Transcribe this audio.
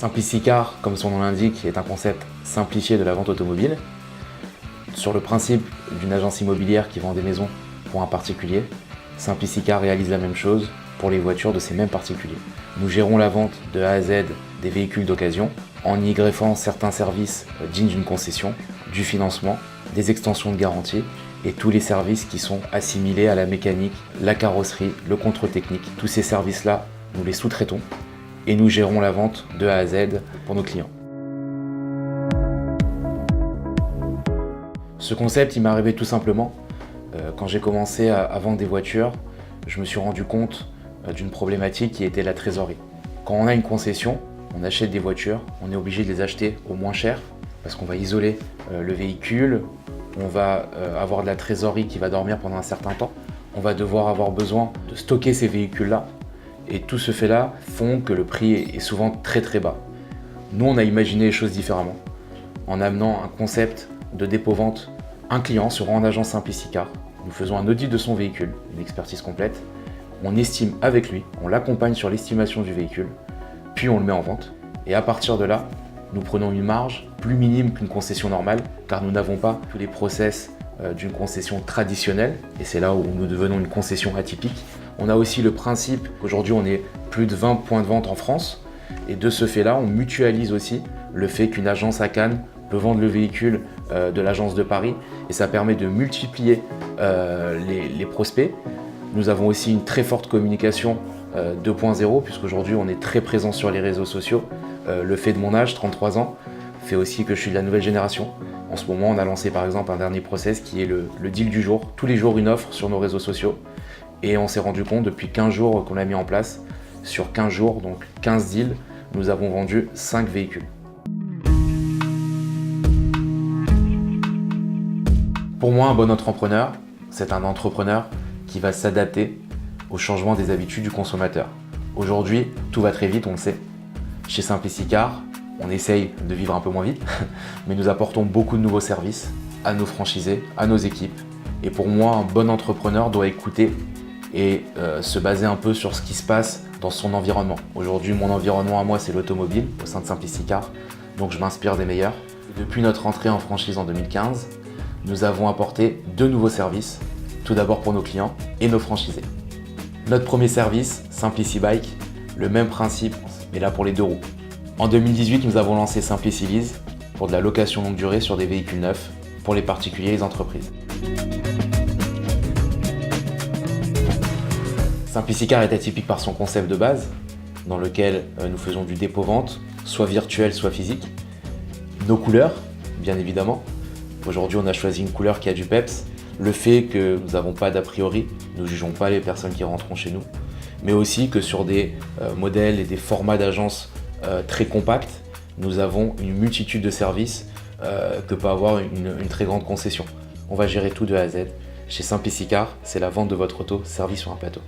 Simplicicar, comme son nom l'indique, est un concept simplifié de la vente automobile. Sur le principe d'une agence immobilière qui vend des maisons pour un particulier, Simplicicar réalise la même chose pour les voitures de ces mêmes particuliers. Nous gérons la vente de A à Z des véhicules d'occasion en y greffant certains services dignes d'une concession, du financement, des extensions de garantie et tous les services qui sont assimilés à la mécanique, la carrosserie, le contrôle technique. Tous ces services-là, nous les sous-traitons et nous gérons la vente de A à Z pour nos clients. Ce concept, il m'est arrivé tout simplement. Quand j'ai commencé à vendre des voitures, je me suis rendu compte d'une problématique qui était la trésorerie. Quand on a une concession, on achète des voitures, on est obligé de les acheter au moins cher parce qu'on va isoler le véhicule, on va avoir de la trésorerie qui va dormir pendant un certain temps, on va devoir avoir besoin de stocker ces véhicules-là et tout ce fait-là font que le prix est souvent très très bas. Nous, on a imaginé les choses différemment en amenant un concept de dépôt-vente. Un client se rend en agence Simplicicar, nous faisons un audit de son véhicule, une expertise complète, on estime avec lui, on l'accompagne sur l'estimation du véhicule, puis on le met en vente. Et à partir de là, nous prenons une marge plus minime qu'une concession normale, car nous n'avons pas tous les process d'une concession traditionnelle, et c'est là où nous devenons une concession atypique. On a aussi le principe qu'aujourd'hui on est plus de 20 points de vente en France, et de ce fait-là, on mutualise aussi le fait qu'une agence à Cannes peut vendre le véhicule de l'agence de Paris, et ça permet de multiplier les prospects. Nous avons aussi une très forte communication 2.0, puisqu'aujourd'hui on est très présent sur les réseaux sociaux. Le fait de mon âge, 33 ans, fait aussi que je suis de la nouvelle génération. En ce moment, on a lancé par exemple un dernier process qui est le deal du jour. Tous les jours une offre sur nos réseaux sociaux. Et on s'est rendu compte depuis 15 jours qu'on l'a mis en place. Sur 15 jours, donc 15 deals, nous avons vendu 5 véhicules. Pour moi, un bon entrepreneur, c'est un entrepreneur qui va s'adapter au changement des habitudes du consommateur. Aujourd'hui, tout va très vite, on le sait. Chez Simplicicar, on essaye de vivre un peu moins vite, mais nous apportons beaucoup de nouveaux services à nos franchisés, à nos équipes. Et pour moi, un bon entrepreneur doit écouter et se baser un peu sur ce qui se passe dans son environnement. Aujourd'hui, mon environnement à moi, c'est l'automobile au sein de Simplicicar, donc je m'inspire des meilleurs. Depuis notre entrée en franchise en 2015, nous avons apporté 2 nouveaux services, tout d'abord pour nos clients et nos franchisés. Notre premier service, SimpliciBike, le même principe, mais là pour les 2 roues. En 2018, nous avons lancé SimpliciLease pour de la location longue durée sur des véhicules neufs pour les particuliers et les entreprises. Simplicicar est atypique par son concept de base, dans lequel nous faisons du dépôt-vente, soit virtuel, soit physique. Nos couleurs, bien évidemment. Aujourd'hui, on a choisi une couleur qui a du peps. Le fait que nous n'avons pas d'a priori, nous ne jugeons pas les personnes qui rentreront chez nous, mais aussi que sur des modèles et des formats d'agence très compacts, nous avons une multitude de services que peut avoir une très grande concession. On va gérer tout de A à Z. Chez Simplicicar, c'est la vente de votre auto servie sur un plateau.